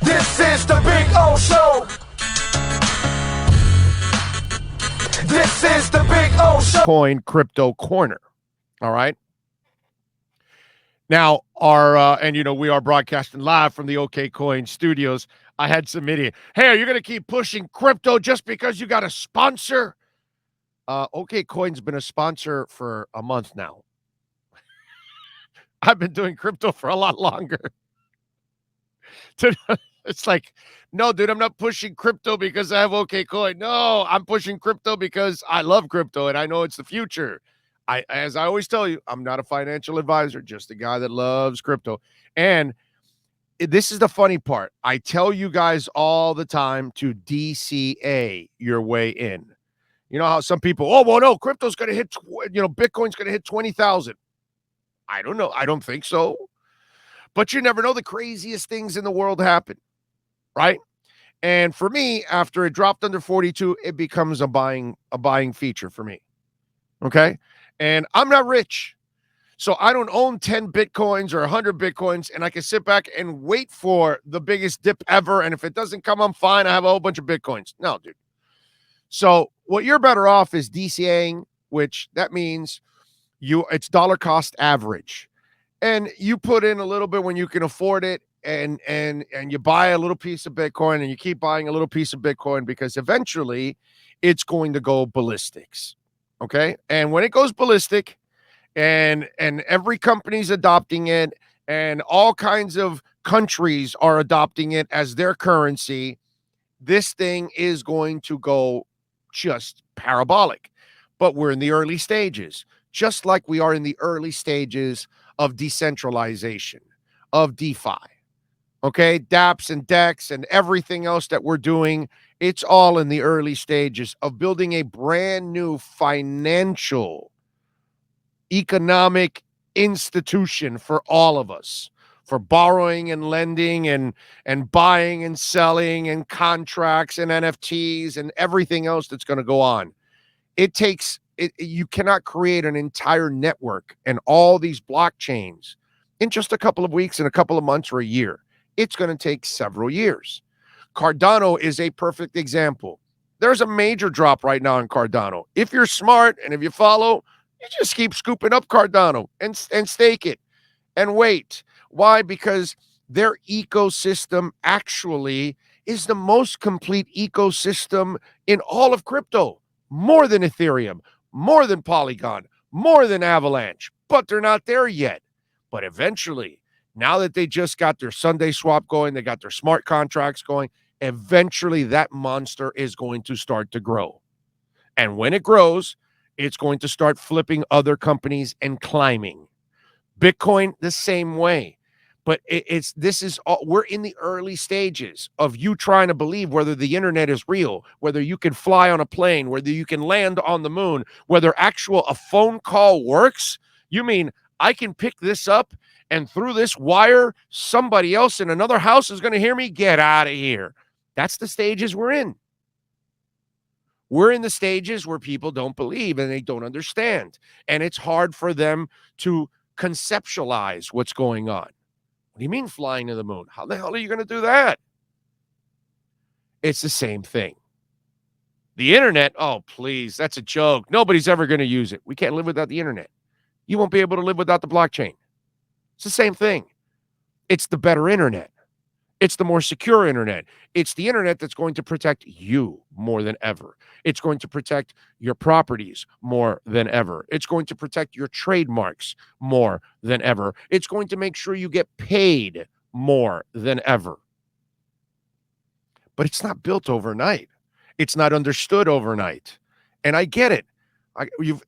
This is the Big O Show. This is the Big O Show. Coin Crypto Corner. All right. Now, we are broadcasting live from the OKCoin studios. I had some idiot. Hey, are you going to keep pushing crypto just because you got a sponsor? OKCoin's been a sponsor for a month now. I've been doing crypto for a lot longer. It's like, no, dude, I'm not pushing crypto because I have OKCoin. No, I'm pushing crypto because I love crypto and I know it's the future. As I always tell you, I'm not a financial advisor, just a guy that loves crypto. And this is the funny part. I tell you guys all the time to DCA your way in. You know how some people, oh, well, no, crypto's going to hit, Bitcoin's going to hit 20,000. I don't know. I don't think so. But you never know. The craziest things in the world happen, right? And for me, after it dropped under 42, it becomes a buying feature for me. Okay? And I'm not rich. So I don't own 10 Bitcoins or 100 Bitcoins, and I can sit back and wait for the biggest dip ever. And if it doesn't come, I'm fine. I have a whole bunch of Bitcoins. No, dude. So what you're better off is DCAing, which that means it's dollar cost average. And you put in a little bit when you can afford it, and you buy a little piece of Bitcoin, and you keep buying a little piece of Bitcoin because eventually it's going to go ballistics. Okay? And when it goes ballistic, and every company's adopting it, and all kinds of countries are adopting it as their currency, this thing is going to go just parabolic. But we're in the early stages, just like we are in the early stages of decentralization, of DeFi. Okay, dApps and DEX and everything else that we're doing, it's all in the early stages of building a brand new financial, economic institution for all of us, for borrowing and lending and buying and selling and contracts and NFTs and everything else that's going to go on. You cannot create an entire network and all these blockchains in just a couple of weeks and a couple of months or a year. It's going to take several years. Cardano is a perfect example. There's a major drop right now in Cardano. If you're smart and if you follow, you just keep scooping up Cardano and stake it and wait. Why? Because their ecosystem actually is the most complete ecosystem in all of crypto. More than Ethereum, more than Polygon, more than Avalanche, but they're not there yet. But eventually, now that they just got their Sunday swap going, they got their smart contracts going, eventually that monster is going to start to grow. And when it grows, it's going to start flipping other companies and climbing. Bitcoin, the same way. But we're in the early stages of you trying to believe whether the internet is real, whether you can fly on a plane, whether you can land on the moon, whether a phone call works. You mean I can pick this up and through this wire, somebody else in another house is going to hear me? Get out of here. That's the stages we're in. We're in the stages where people don't believe and they don't understand. And it's hard for them to conceptualize what's going on. What do you mean flying to the moon? How the hell are you going to do that? It's the same thing. The internet, oh, please, that's a joke. Nobody's ever going to use it. We can't live without the internet. You won't be able to live without the blockchain. It's the same thing. It's the better internet. It's the more secure internet. It's the internet that's going to protect you more than ever. It's going to protect your properties more than ever. It's going to protect your trademarks more than ever. It's going to make sure you get paid more than ever. But it's not built overnight. It's not understood overnight. And I get it.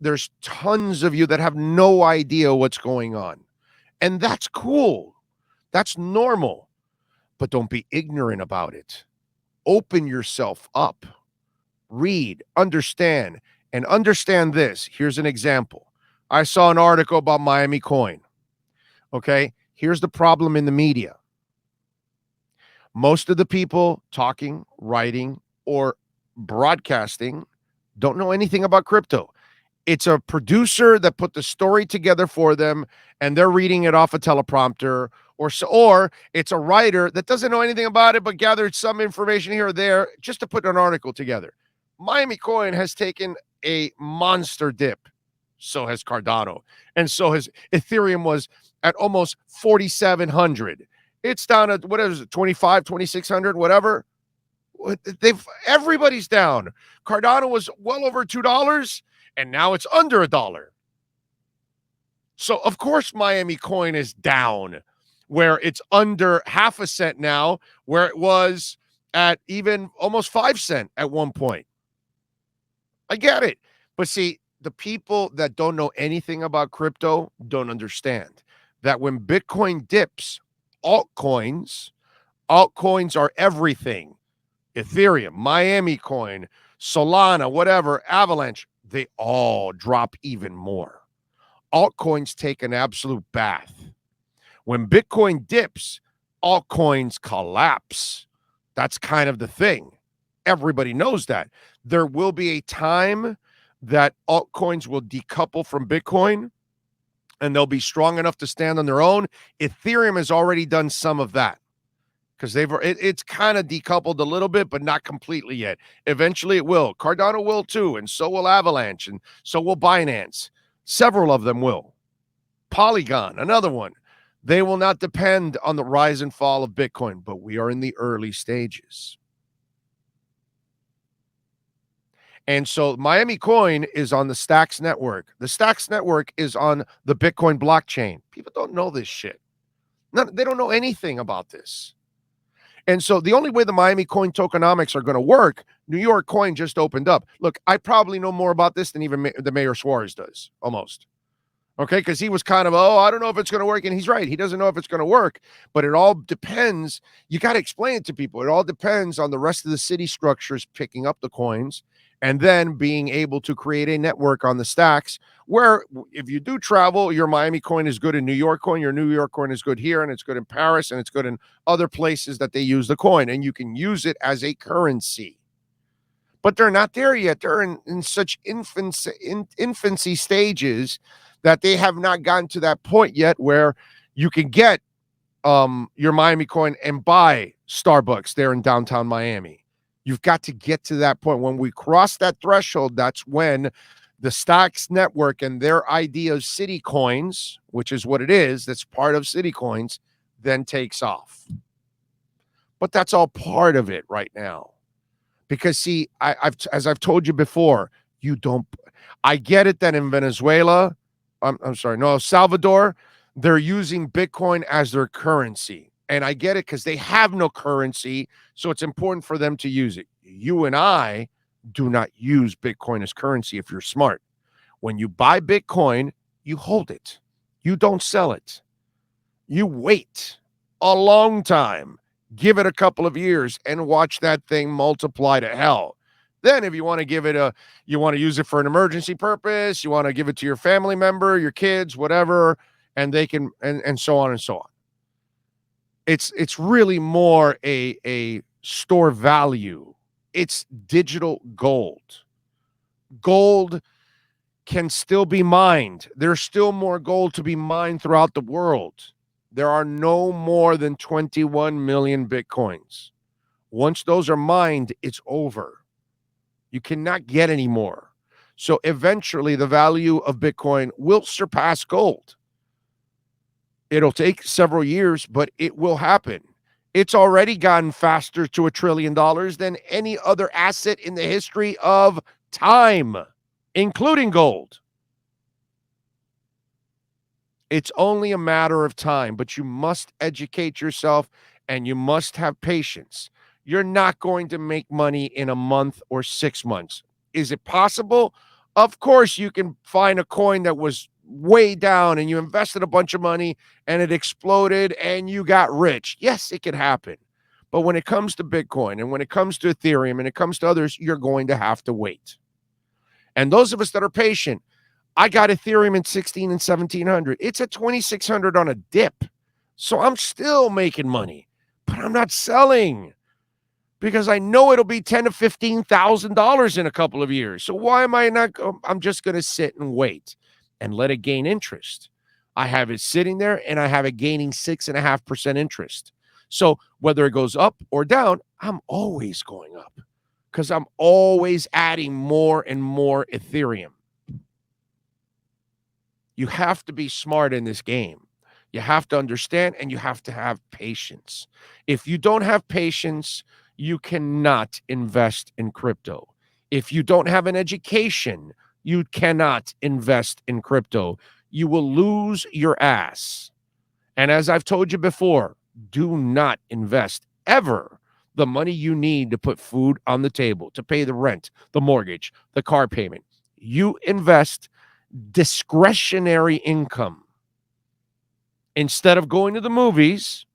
There's tons of you that have no idea what's going on. And that's cool. That's normal. But don't be ignorant about it. Open yourself up. Read, understand, and understand this. Here's an example. I saw an article about Miami Coin. Okay, here's the problem in the media. Most of the people talking, writing, or broadcasting don't know anything about crypto. It's a producer that put the story together for them, and they're reading it off a teleprompter, or it's a writer that doesn't know anything about it but gathered some information here or there just to put an article together. Miami Coin has taken a monster dip. So has Cardano, and so has Ethereum. Was at almost 4,700. It's down at, what is it, 25, 2,600, whatever. Everybody's down. Cardano was well over $2, and now it's under $1. So of course Miami Coin is down, where it's under half a cent now, where it was at even almost 5 cents at one point. I get it. But see, the people that don't know anything about crypto don't understand that when Bitcoin dips, altcoins are everything. Ethereum, Miami Coin, Solana, whatever, Avalanche, they all drop even more. Altcoins take an absolute bath. When Bitcoin dips, altcoins collapse. That's kind of the thing. Everybody knows that. There will be a time that altcoins will decouple from Bitcoin, and they'll be strong enough to stand on their own. Ethereum has already done some of that, because it's kind of decoupled a little bit, but not completely yet. Eventually it will. Cardano will too, and so will Avalanche, and so will Binance. Several of them will. Polygon, another one. They will not depend on the rise and fall of Bitcoin, but we are in the early stages. And so Miami Coin is on the Stacks network. The Stacks network is on the Bitcoin blockchain. People don't know this shit. They don't know anything about this. And so the only way the Miami Coin tokenomics are going to work, New York Coin just opened up. Look, I probably know more about this than even the Mayor Suarez does, almost. Okay, because he was kind of, I don't know if it's going to work. And he's right. He doesn't know if it's going to work. But it all depends. You got to explain it to people. It all depends on the rest of the city structures picking up the coins and then being able to create a network on the stacks where if you do travel, your Miami Coin is good in New York Coin, your New York Coin is good here, and it's good in Paris, and it's good in other places that they use the coin, and you can use it as a currency. But they're not there yet. They're in such infancy stages that they have not gotten to that point yet where you can get your Miami Coin and buy Starbucks there in downtown Miami. You've got to get to that point. When we cross that threshold, that's when the Stacks network and their idea of city coins, which is what it is, that's part of city coins, then takes off. But that's all part of it right now. Because, see, as I've told you before, I get it that in Venezuela, Salvador, they're using Bitcoin as their currency. And I get it because they have no currency, so it's important for them to use it. You and I do not use Bitcoin as currency if you're smart. When you buy Bitcoin, you hold it. You don't sell it. You wait a long time. Give it a couple of years and watch that thing multiply to hell. Then if you want to you want to use it for an emergency purpose, you want to give it to your family member, your kids, whatever, and they can, and so on and so on. It's really more a store value. It's digital gold. Gold can still be mined. There's still more gold to be mined throughout the world. There are no more than 21 million Bitcoins. Once those are mined, it's over. You cannot get any more. So eventually the value of Bitcoin will surpass gold. It'll take several years, but it will happen. It's already gotten faster to $1 trillion than any other asset in the history of time, including gold. It's only a matter of time, but you must educate yourself and you must have patience. You're not going to make money in a month or 6 months. Is it possible? Of course, you can find a coin that was way down and you invested a bunch of money and it exploded and you got rich. Yes, it could happen. But when it comes to Bitcoin and when it comes to Ethereum and it comes to others, you're going to have to wait. And those of us that are patient, I got Ethereum in 16 and 1700. It's at 2600 on a dip. So I'm still making money, but I'm not selling because I know it'll be $10,000 to $15,000 in a couple of years. So why am I not? I'm just going to sit and wait and let it gain interest. I have it sitting there and I have it gaining 6.5% interest. So whether it goes up or down, I'm always going up because I'm always adding more and more Ethereum. You have to be smart in this game. You have to understand and you have to have patience. If you don't have patience, you cannot invest in crypto. If you don't have an education, you cannot invest in crypto. You will lose your ass. And as I've told you before, do not invest ever the money you need to put food on the table, to pay the rent, the mortgage, the car payment. You invest discretionary income. Instead of going to the movies,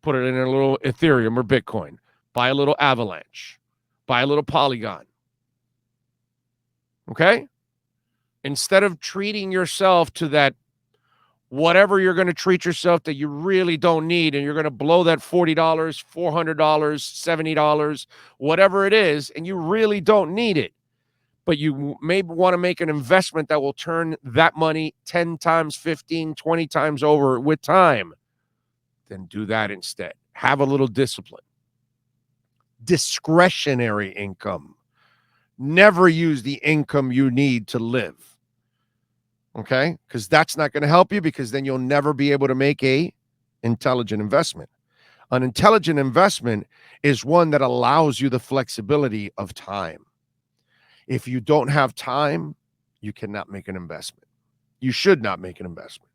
put it in a little Ethereum or Bitcoin. Buy a little Avalanche. Buy a little Polygon. Okay? Instead of treating yourself to that whatever you're going to treat yourself that you really don't need, and you're going to blow that $40, $400, $70, whatever it is, and you really don't need it. But you maybe want to make an investment that will turn that money 10 times, 15, 20 times over with time, then do that instead. Have a little discipline. Discretionary income. Never use the income you need to live. Okay? Because that's not going to help you, because then you'll never be able to make a intelligent investment. An intelligent investment is one that allows you the flexibility of time. If you don't have time, you cannot make an investment. You should not make an investment.